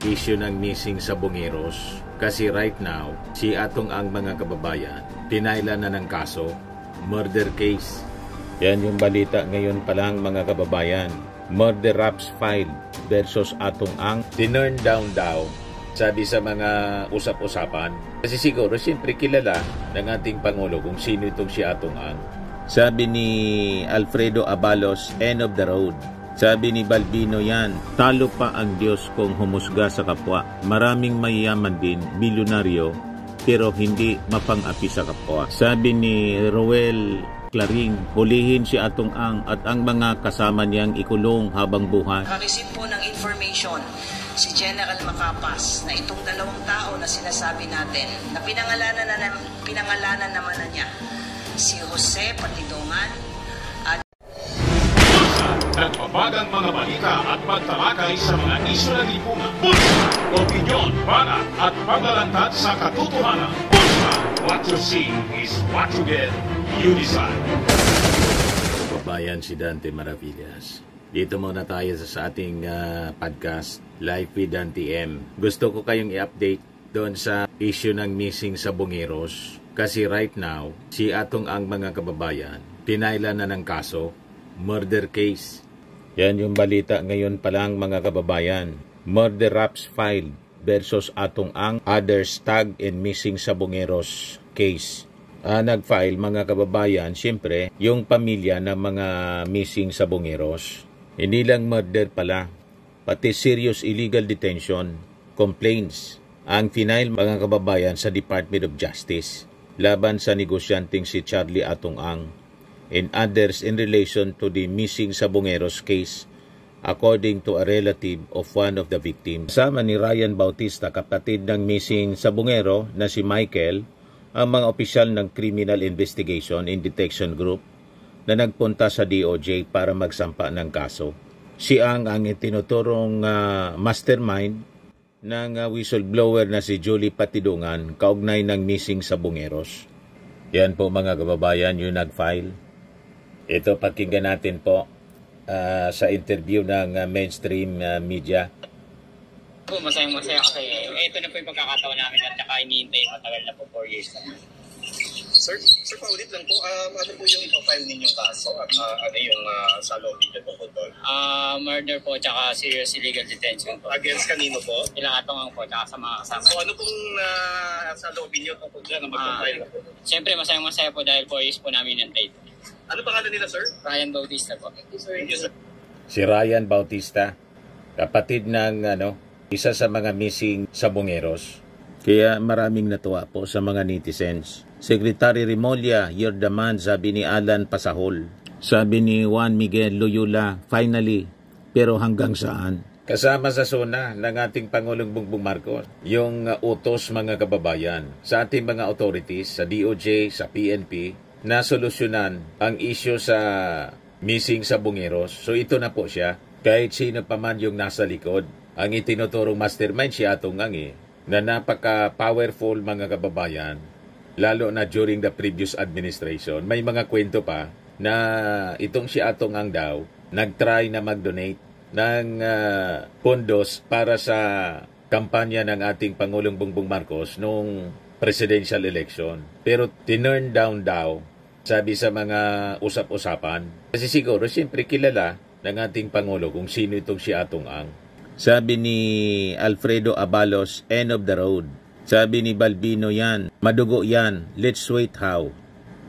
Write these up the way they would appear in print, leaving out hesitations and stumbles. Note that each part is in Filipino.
issue ng missing sa Bungeros. Kasi right now, si atong ang mga kababayan, pinailan na ng kaso, murder case. Yan yung balita ngayon pa lang mga kababayan. Murder raps filed versus atong ang tinurn down daw. Sabi sa mga usap-usapan. Kasi siguro siyempre kilala ng ating Pangulo kung sino itong si atong ang. Sabi ni Alfredo Abalos, end of the road. Sabi ni Balbino yan, talo pa ang Diyos kung humusga sa kapwa. Maraming mayayaman din, milyonaryo, pero hindi mapang-api sa kapwa. Sabi ni Roel Claring, hulihin si atong ang at ang mga kasama niyang ikulong habang buhay. Nakareceive po ng information si General Macapas na itong dalawang tao na sinasabi natin na pinangalanan naman na niya si Jose Patidongan at nagpapagang mga balita at pagtalakay sa mga isyu na lipungan. Bulsa! Opinyon, banat at paglalantad sa katotohanan. Bulsa! What you see is what you get. You decide. Kabayan si Dante Maravillas. Dito muna tayo sa ating podcast, Live with Dante M. Gusto ko kayong i-update doon sa issue ng missing sa Bungeros. Kasi right now, si atong ang mga kababayan, pinailan na ng kaso, murder case. Yan yung balita ngayon pa lang mga kababayan. Murder raps filed versus atong ang others tag and missing sa Bungeros case. Nag-file mga kababayan, siyempre, yung pamilya ng mga missing sa Bungeros. Hindi lang murder pala, pati serious illegal detention, complaints. Ang final mga kababayan sa Department of Justice laban sa negosyanteng si Charlie Atong Ang and others in relation to the missing sa Bungeros case according to a relative of one of the victims. Kasama ni Ryan Bautista, kapatid ng missing sa Bungero na si Michael, ang mga opisyal ng Criminal Investigation and Detection Group na nagpunta sa DOJ para magsampa ng kaso. Si ang itinuturong mastermind ng whistleblower na si Julie Patidongan kaugnay ng missing sa Bungeros. Yan po mga kababayan yung nag-file. Ito pakinggan natin po sa interview ng mainstream media. Masayang-masaya kasi ito na po yung pagkakataon namin at saka iniintay matagal na po 4 years na. Sir, paulit lang po, ano po yung ipafile ninyong kaso at ano yung sa lobby niyo po doon? Murder po at saka serious illegal detention po. Against kanino po? Ilangatongan po at saka sa mga kasama. So ano pong sa lobby niyo tungkol dyan na mag-file na po? Siyempre masayang-masaya po dahil 4 years po namin nantay. Ano pangalan nila, sir? Ryan Bautista po. Thank you, sir. Si Ryan Bautista, kapatid ng isa sa mga missing sa Bungeros. Kaya maraming natuwa po sa mga netizens. Secretary Remolla, you're the man, sabi ni Alan Pasahol. Sabi ni Juan Miguel Loyola, finally, pero hanggang saan? Kasama sa zona ng ating Pangulong Bongbong Marcos, yung utos mga kababayan sa ating mga authorities, sa DOJ, sa PNP, na solusyonan ang issue sa missing sa Bungeros. So ito na po siya. Kahit sino pa man yung nasa likod, ang itinuturong mastermind si Atong Ang na napaka-powerful mga kababayan, lalo na during the previous administration. May mga kwento pa na itong si Atong Ang daw, nag-try na mag-donate ng pondos para sa kampanya ng ating Pangulong Bongbong Marcos noong presidential election. Pero tinurn down daw, sabi sa mga usap-usapan. Kasi siguro siyempre kilala ng ating Pangulo kung sino itong si Atong Ang. Sabi ni Alfredo Abalos, end of the road. Sabi ni Balbino yan, madugo yan, let's wait how.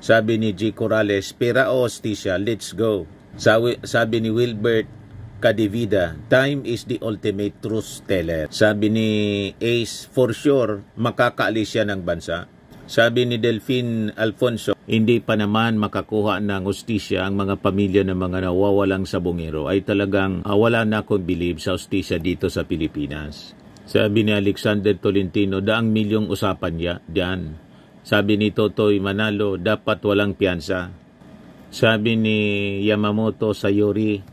Sabi ni G. Corrales, pera o hostisya, let's go. Sabi ni Wilbert Cadevida, time is the ultimate truth teller. Sabi ni Ace, for sure, makakaalis siya ng bansa. Sabi ni Delphine Alfonso, hindi pa naman makakuha ng hostisya ang mga pamilya ng mga nawawalang sa Bungero ay talagang wala na akong believe sa hostisya dito sa Pilipinas. Sabi ni Alexander Tolentino, daang milyong usapan niya diyan. Sabi ni Totoy Manalo, dapat walang piyansa. Sabi ni Yamamoto Sayori,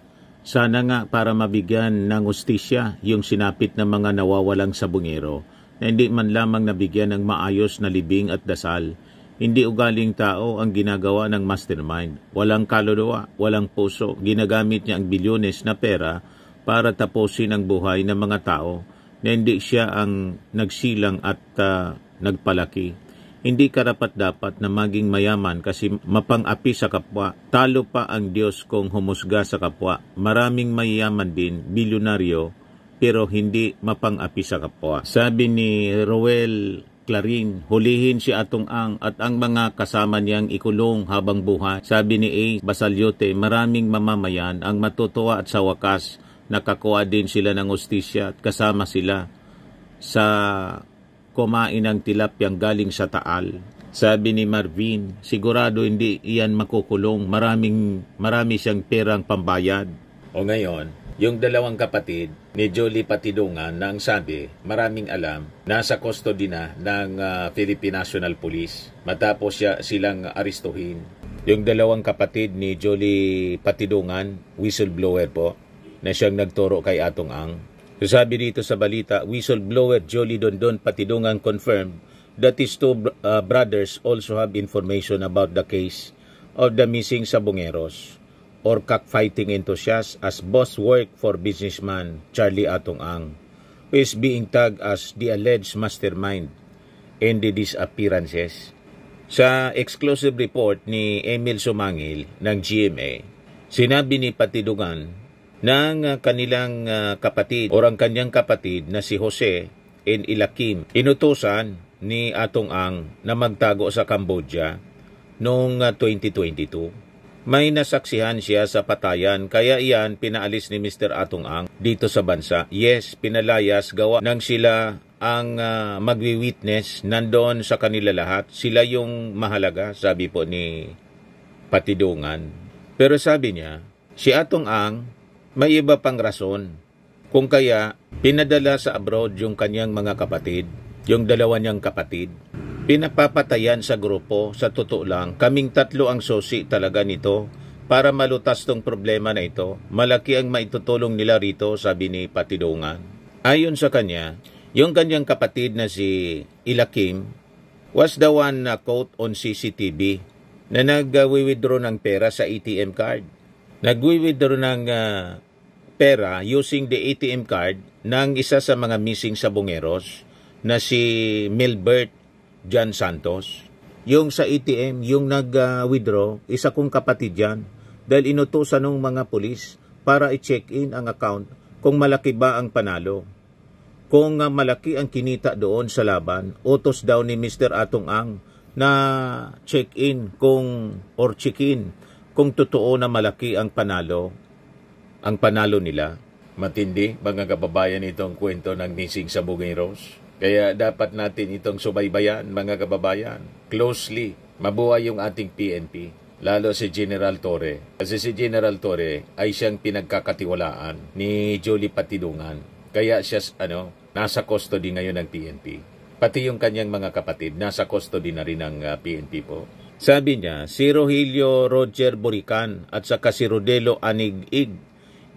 sana nga para mabigyan ng hostisya yung sinapit ng mga nawawalang sa Bungero na hindi man lamang nabigyan ng maayos na libing at dasal. Hindi ugaling tao ang ginagawa ng mastermind. Walang kaluluwa, walang puso. Ginagamit niya ang bilyones na pera para tapusin ang buhay ng mga tao na hindi siya ang nagsilang at nagpalaki. Hindi karapat-dapat na maging mayaman kasi mapang-api sa kapwa. Talo pa ang Diyos kung humusga sa kapwa. Maraming mayaman din, bilyonaryo, pero hindi mapang-api sa kapwa. Sabi ni Roel Clarin, hulihin si Atong Ang at ang mga kasama niyang ikulong habang buhay. Sabi ni A. Basalyote, maraming mamamayan ang matutuwa at sa wakas nakakuha din sila ng ustisya at kasama sila sa kumain ng tilapyang galing sa Taal. Sabi ni Marvin, sigurado hindi iyan makukulong. Marami siyang perang pambayad. O ngayon, yung dalawang kapatid ni Jolie Patidongan na ang sabi, maraming alam, nasa custody na ng Philippine National Police matapos silang aristuhin. Yung dalawang kapatid ni Jolie Patidongan, whistleblower po, na siyang nagturo kay Atong Ang. So sabi dito sa balita, whistleblower Jolie Dondon Patidongan confirmed that his two brothers also have information about the case of the missing Sabongeros or cockfighting enthusiast as boss work for businessman Charlie Atong Ang, who is being tagged as the alleged mastermind in the disappearances. Sa exclusive report ni Emil Sumangil ng GMA, sinabi ni Patidongan ng kanilang kapatid o ang kanyang kapatid na si Jose N. Ilakim, inutusan ni Atong Ang na magtago sa Cambodia noong 2022. May nasaksihan siya sa patayan kaya iyan pinaalis ni Mr. Atong Ang dito sa bansa. Yes, pinalayas gawa nang sila ang magwi-witness nandoon sa kanila lahat. Sila yung mahalaga, sabi po ni Patidongan. Pero sabi niya, si Atong Ang may iba pang rason kung kaya pinadala sa abroad yung kanyang mga kapatid, yung dalawa niyang kapatid. Pinapapatayan sa grupo, sa totoo lang, kaming tatlo ang sosi talaga nito para malutas tong problema na ito. Malaki ang maitutulong nila rito, sabi ni Patidongan. Ayon sa kanya, yung kanyang kapatid na si Ilakim was the one na caught on CCTV na nag-withdraw ng pera sa ATM card. Nag-withdraw ng pera using the ATM card ng isa sa mga missing Sabongeros na si Milbert Jan Santos. Yung sa ATM, yung nag-withdraw, isa kong kapatid yan dahil inutusan ng mga pulis para i-check-in ang account kung malaki ba ang panalo. Kung malaki ang kinita doon sa laban, utos daw ni Mr. Atong Ang na check-in or check-in kung totoo na malaki ang panalo nila. Matindi, mga kababayan, itong kwento ng missing Sabongeros. Kaya dapat natin itong subaybayan, mga kababayan, closely. Mabuhay yung ating PNP, lalo si General Torre. Kasi si General Torre ay siyang pinagkakatiwalaan ni Jolie Patidongan. Kaya siya nasa custody ngayon ng PNP. Pati yung kanyang mga kapatid, nasa custody na rin ng PNP po. Sabi niya, si Rogelio Roger Borican at saka si Rodelo Anig-ig,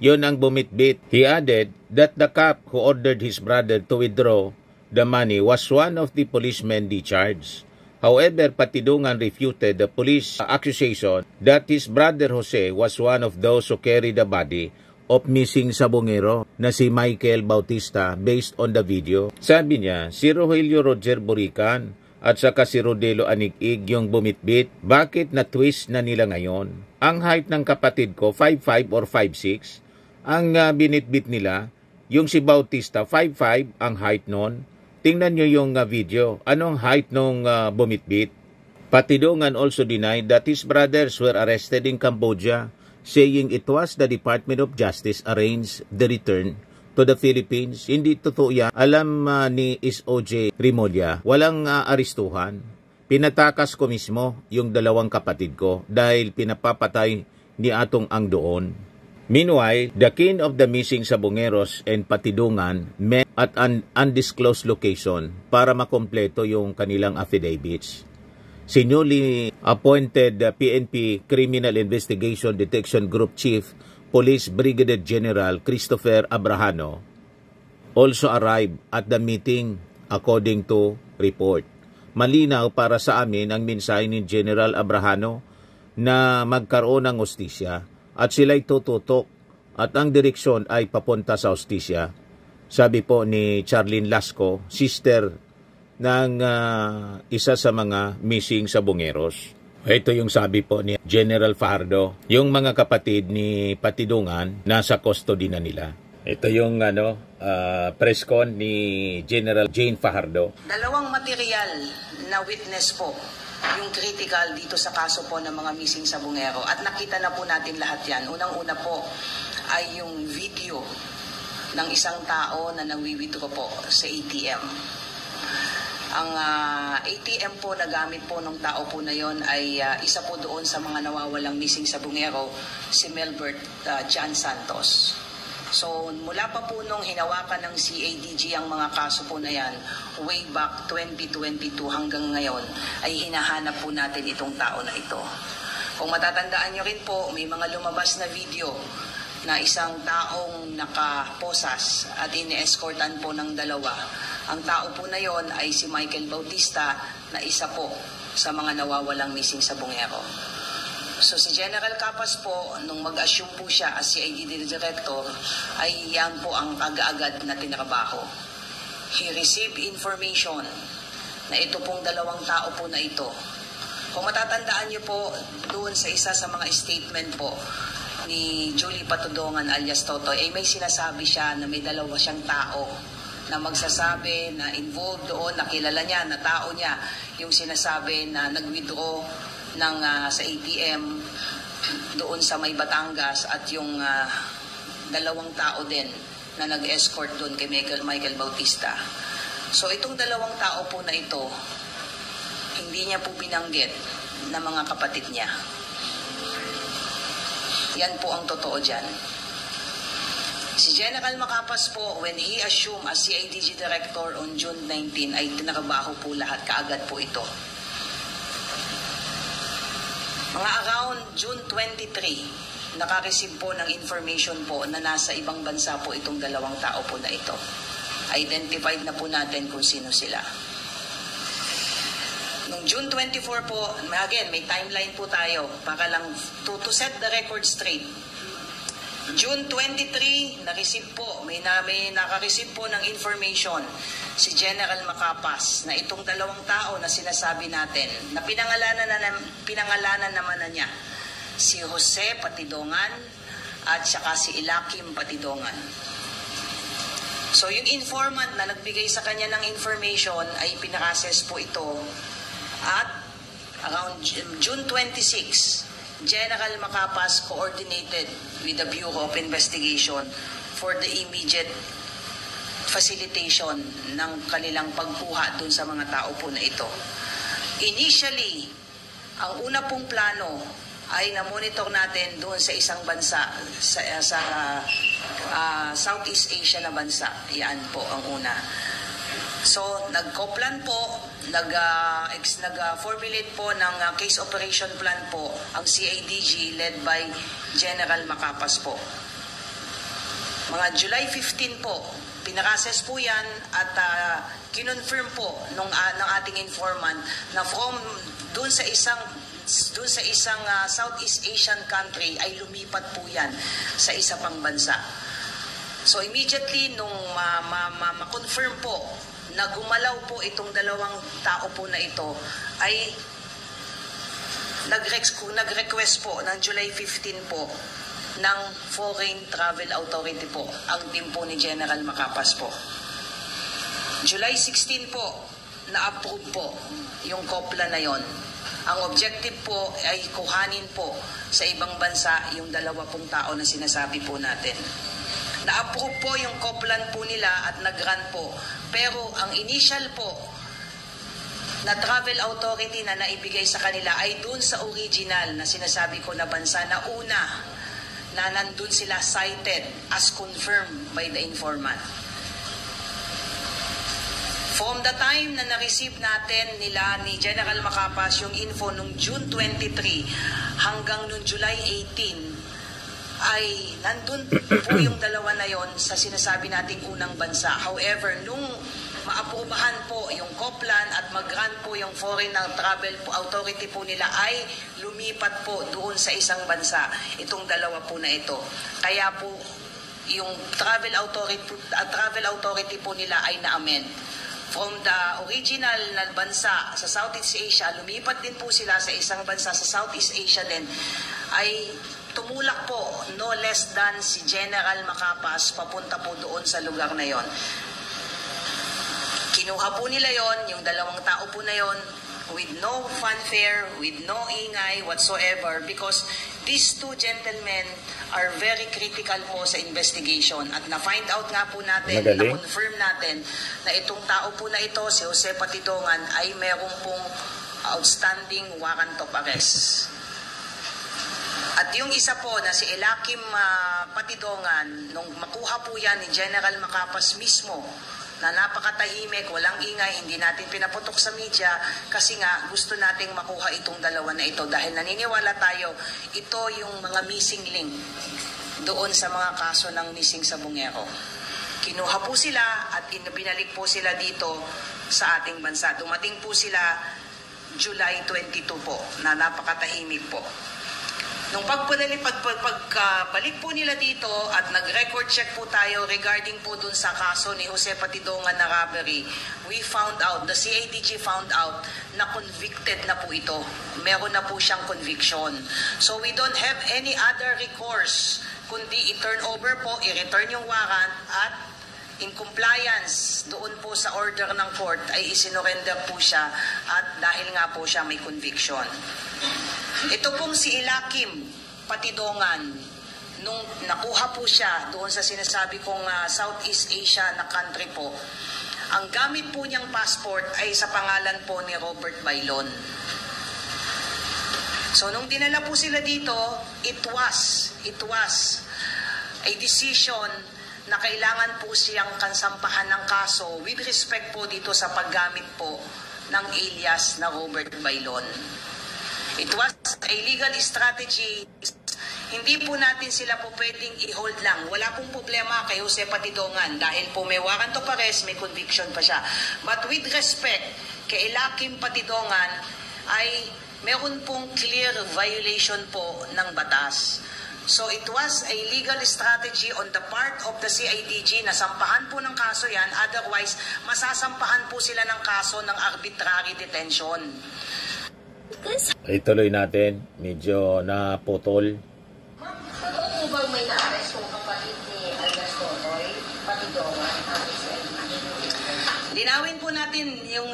yon ang bumitbit. He added that the cop who ordered his brother to withdraw the money was one of the policemen discharged. However, Patidongan refuted the police accusation that his brother Jose was one of those who carried the body of missing Sabongero na si Michael Bautista based on the video. Sabi niya, si Rogelio Roger Borican at saka si Rodelo Anig-ig yung bumitbit. Bakit na-twist na nila ngayon? Ang height ng kapatid ko, 5'5 or 5'6". Ang binitbit nila, yung si Bautista, 5'5 ang height nun. Tingnan nyo yung video. Anong height nung bumitbit? Patidongan also denied that his brothers were arrested in Cambodia, saying it was the Department of Justice arranged the return to the Philippines. Hindi totoo yan. Alam ni SOJ Remolla, walang aristuhan. Pinatakas ko mismo yung dalawang kapatid ko dahil pinapapatay ni Atong Ang doon. Meanwhile, the kin of the missing Sabongeros and Patidongan met at an undisclosed location para makompleto yung kanilang affidavits. Si newly appointed PNP Criminal Investigation Detection Group Chief Police Brigadier General Christopher Abrahano also arrived at the meeting according to report. Malinaw para sa amin ang mensahe ni General Abrahano na magkaroon ng hustisya at sila'y tututok at ang direksyon ay papunta sa hustisya. Sabi po ni Charlene Lasco, sister ng isa sa mga missing sa Bungeros. Ito yung sabi po ni General Fajardo. Yung mga kapatid ni Patidungan, nasa custody na nila. Ito yung press con ni General Jane Fajardo. Dalawang material na witness po yung critical dito sa kaso po ng mga missing sa Bungero. At nakita na po natin lahat yan. Unang-una po ay yung video ng isang tao na nawi-withdraw po sa ATM. Ang ATM po na gamit po ng tao po na yon ay isa po doon sa mga nawawalang missing sa Bungero, si Melbert John Santos. So mula pa po nung hinawakan ng CADG ang mga kaso po na yan, way back 2022 hanggang ngayon, ay hinahanap po natin itong tao na ito. Kung matatandaan nyo rin po, may mga lumabas na video na isang taong nakaposas at ini-escortan po ng dalawa. Ang tao po na yon ay si Michael Bautista na isa po sa mga nawawalang missing sa Bungero. So si General Capas po, nung mag-assume po siya as CID Director, ay yan po ang agad-agad na tinrabaho. He received information na ito pong dalawang tao po na ito. Kung matatandaan niyo po, doon sa isa sa mga statement po ni Julie Patudongan alias Totoy, ay may sinasabi siya na may dalawa siyang tao na magsasabi na involved doon, nakilala niya, na tao niya, yung sinasabi na nag-withdraw sa ATM doon sa may Batangas at yung dalawang tao din na nag-escort doon kay Michael Bautista. So itong dalawang tao po na ito, hindi niya po binanggit na mga kapatid niya. Yan po ang totoo dyan. Si General Macapas po, when he assumed as CIDG Director on June 19, ay tinarabaho po lahat, kaagad po ito. Mga around June 23, nakareceive po ng information po na nasa ibang bansa po itong dalawang tao po na ito. Identified na po natin kung sino sila. Noong June 24 po, again, may timeline po tayo para lang to set the record straight. June 23, na-receive po, may naka-receive po ng information si General Macapas na itong dalawang tao na sinasabi natin, na pinangalanan naman na niya, si Jose Patidongan at saka si Ilakim Patidongan. So yung informant na nagbigay sa kanya ng information ay pinaka-assess po ito at around June 26, General Macapas coordinated with the Bureau of Investigation for the immediate facilitation ng kanilang pagkuha dun sa mga tao po na ito. Initially, ang una pong plano ay na-monitor natin doon sa isang bansa, sa Southeast Asia na bansa. Yan po ang una. So, nag-coplan po, nag-formulate po ng case operation plan po ang CIDG led by General Macapas po. Mga July 15 po, pinaka-assess po yan at kinonfirm po ng ating informant na from doon sa isang Southeast Asian country ay lumipat po yan sa isa pang bansa. So immediately nung ma-confirm po na gumalaw po itong dalawang tao po na ito, ay nag-request po ng July 15 po ng Foreign Travel Authority po ang team po ni General Macapas po. July 16 po, na-approve po yung COPLA na yon. Ang objective po ay kuhanin po sa ibang bansa yung dalawa pong tao na sinasabi po natin. Na-approve po yung COPLAN po nila at nag-run po. Pero ang initial po na travel authority na naibigay sa kanila ay dun sa original na sinasabi ko na bansa na una na nandun sila cited as confirmed by the informant. From the time na na-receive natin nila ni General Macapas yung info nung June 23 hanggang nung July 18, ay nandun po yung dalawa na yon sa sinasabi nating unang bansa. However, nung maaprubahan po yung COPLAN at mag-run po yung Foreign Travel Authority po nila, ay lumipat po doon sa isang bansa itong dalawa po na ito. Kaya po yung travel authority po nila ay na-amend. From the original na bansa sa Southeast Asia, lumipat din po sila sa isang bansa sa Southeast Asia din, ay tumulak po no less than si General Macapas papunta po doon sa lugar na yon. Kinuha po nila yon, yung dalawang tao po na yon, with no fanfare, with no ingay whatsoever, because these two gentlemen are very critical po sa investigation. At na-find out nga po natin, na-confirm natin na itong tao po na ito, si Jose Patidongan, ay meron pong outstanding warrant of arrest. At yung isa po na si Elakim Patidongan, nung makuha po yan ni General Macapas mismo, na napakatahimik, walang ingay, hindi natin pinaputok sa media kasi nga gusto nating makuha itong dalawa na ito dahil naniniwala tayo ito yung mga missing link doon sa mga kaso ng missing sa Bungero. Kinuha po sila at binalik po sila dito sa ating bansa. Dumating po sila July 22 po na napakatahimik po. Nung pagbalik po nila dito at nag-record check po tayo regarding po dun sa kaso ni Jose Patidongan na robbery, we found out, the CIDG found out na convicted na po ito. Meron na po siyang conviction. So we don't have any other recourse kundi i-turn over po, i-return yung warrant at in compliance doon po sa order ng court ay isinorender po siya at dahil nga po siya may conviction. Ito pong si Elakim Patidongan, nung nakuha po siya doon sa sinasabi kong Southeast Asia na country po, ang gamit po niyang passport ay sa pangalan po ni Robert Bailon. So nung dinala po sila dito, it was a decision na kailangan po siyang kansampahan ng kaso with respect po dito sa paggamit po ng alias na Robert Bailon. It was a legal strategy. Hindi po natin sila po pwedeng i-hold lang. Wala pong problema kay Jose Patidongan dahil po may warrant of arrest, may conviction pa siya. But with respect kay Elakim Patidongan ay meron pong clear violation po ng batas. So it was a legal strategy on the part of the CIDG na sampahan po ng kaso yan. Otherwise, masasampahan po sila ng kaso ng arbitrary detention. Ituloy natin. Medyo naputol. Totoo po bang may na-arrest yung kapatid ni alias Totoy Patidongan? Linawin po natin yung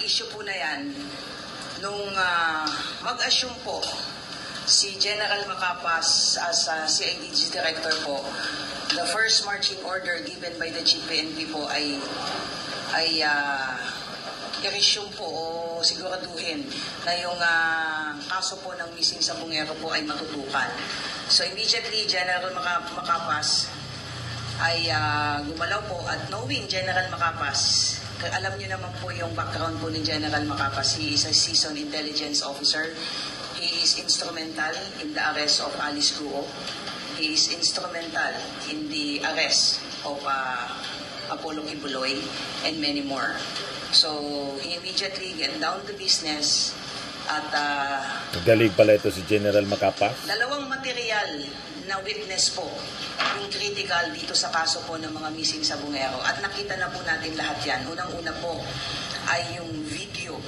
issue po na yan. Nung mag-assume po si General Macapas as CIDG Director po, the first marching order given by the GPNP po ay i-resume po o siguraduhin na yung kaso po ng missing sa Bungero po ay matutukan. So immediately, General Macapas ay gumalaw po at knowing General Macapas, alam niyo naman po yung background po ni General Macapas. He is a seasoned intelligence officer. He is instrumental in the arrest of Alice Guo. He is instrumental in the arrest of Apollo Kibuloy and many more. So, he immediately get down to business at galing pala ito si General Macapas. Dalawang material na witness po yung critical dito sa kaso po ng mga missing sa Bungero. At nakita na po natin lahat yan. Unang-una po ay yung video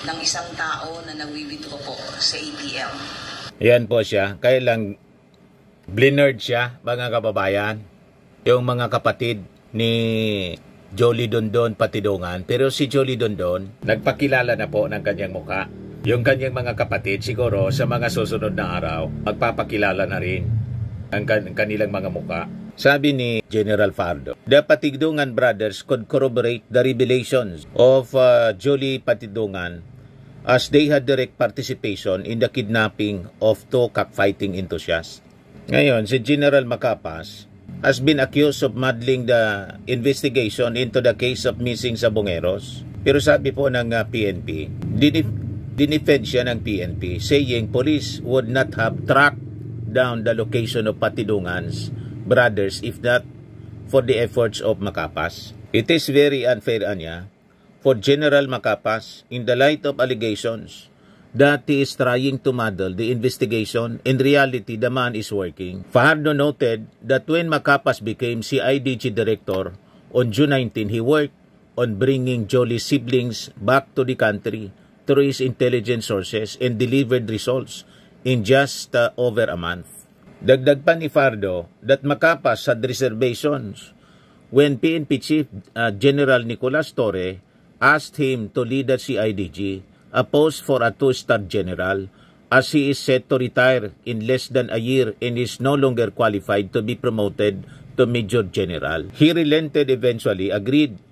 ng isang tao na nag-withdraw po sa ATM. Yan po siya. Kaya lang blinerd siya, mga kababayan. Yung mga kapatid ni Jolie Dondon Patidongan, pero si Jolie Dondon nagpakilala na po ng kanyang muka. Yung kanyang mga kapatid siguro sa mga susunod na araw magpapakilala na rin ang kanilang mga muka. Sabi ni General Fardo, the Patidongan brothers could corroborate the revelations of Jolie Patidongan as they had direct participation in the kidnapping of two cockfighting enthusiasts. Ngayon, si General Macapas has been accused of muddling the investigation into the case of missing sa Bungeros. Pero sabi po ng PNP, dinefend siya ng PNP, saying police would not have tracked down the location of Patidongan's brothers if not for the efforts of Macapas. It is very unfair, anya, for General Macapas, in the light of allegations that he is trying to muddle the investigation. In reality, the man is working. Fajardo noted that when Macapas became CIDG director on June 19, he worked on bringing Jolly's siblings back to the country through his intelligence sources and delivered results in just over a month. Dagdag pa ni Fajardo that Macapas had reservations when PNP Chief General Nicolas Torre asked him to lead the CIDG, a post for a 2-star general, as he is set to retire in less than a year and is no longer qualified to be promoted to Major General. He relented eventually, agreed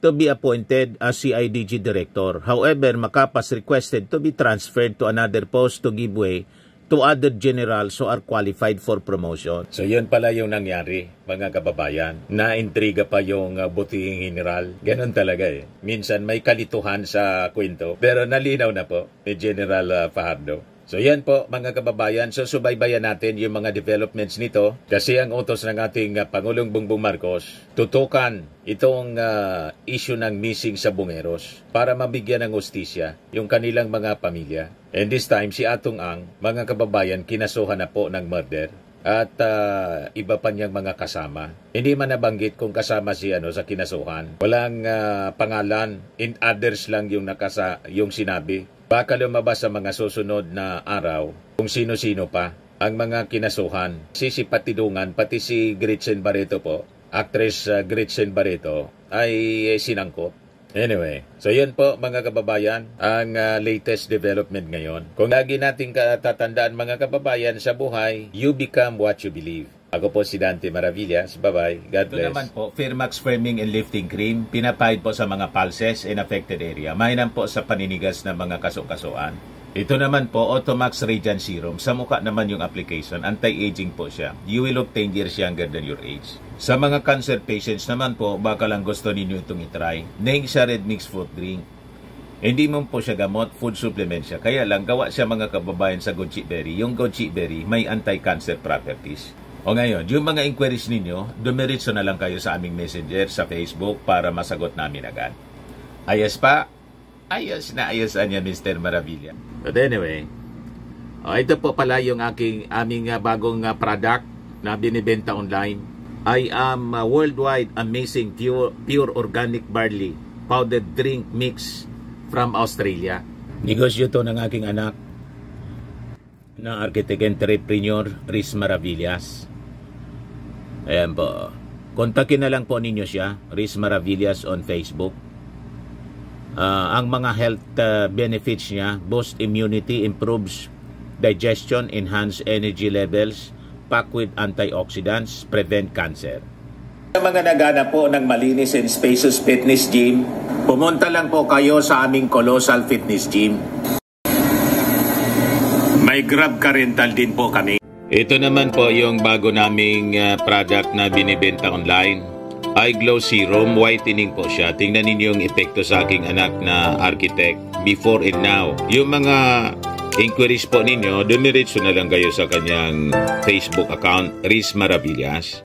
to be appointed as CIDG Director. However, Macapas requested to be transferred to another post to give way to other generals who are qualified for promotion. So yun pala yung nangyari, mga kababayan. Na-intriga pa yung butihing general. Ganon talaga eh. Minsan may kalituhan sa kwento. Pero nalinaw na po ni General Fajardo. So yan po mga kababayan, so subaybayan natin yung mga developments nito kasi ang utos ng ating Pangulong Bongbong Marcos, tutukan itong issue ng missing sa Bungeros para mabigyan ng hustisya yung kanilang mga pamilya. And this time si Atong Ang, mga kababayan, kinasuhan na po ng murder at iba pa niyang mga kasama. Hindi man nabanggit kung kasama si sa kinasuhan. Walang pangalan, in others lang yung sinabi. Baka lumabas sa mga susunod na araw kung sino-sino pa ang mga kinasuhan. Si Patidungan, pati si Gretchen Barreto po, actress Gretchen Barreto, ay sinangkot. Anyway, so yun po mga kababayan, ang latest development ngayon. Kung lagi nating tatandaan mga kababayan sa buhay, you become what you believe. Ako po si Dante Maravillas. Bye-bye. God bless. Ito naman po, Firmax Firming and Lifting Cream. Pinapahid po sa mga pulses in affected area. Mainam po sa paninigas ng mga kaso-kasuan. Ito naman po, Automax Radiant Serum. Sa mukha naman yung application. Anti-aging po siya. You will look 10 years younger than your age. Sa mga cancer patients naman po, baka lang gusto ninyo itong itry. Neng siya Red Mix Fruit Drink. Hindi mo po siya gamot, food supplement siya. Kaya lang, gawa siya mga kababayan sa goji berry. Yung goji berry may anti-cancer properties. O ngayon, yung mga inquiries ninyo, dumiritso na lang kayo sa aming messenger sa Facebook para masagot namin agad. Ayos pa? Ayos na ayos niya, Mr. Maravilla. But anyway, ito po pala yung aming bagong product na binibenta online. I am worldwide amazing pure organic barley powdered drink mix from Australia. Negosyo to ng aking anak na architect entrepreneur Riz Maravillas. Ayan po. Kontakin na lang po ninyo siya, Riz Maravillas on Facebook. Ang mga health benefits niya, boost immunity, improves digestion, enhance energy levels, packed with antioxidants, prevent cancer. Sa mga nagana po ng malinis and spacious fitness gym, pumunta lang po kayo sa aming Colossal Fitness Gym. May Grab car rental din po kami. Ito naman po yung bago naming product na binibenta online. Eye Glow Serum, whitening po siya. Tingnan ninyo yung epekto sa aking anak na architect before and now. Yung mga inquiries po ninyo, dumiretso na lang kayo sa kanyang Facebook account, Riz Maravillas.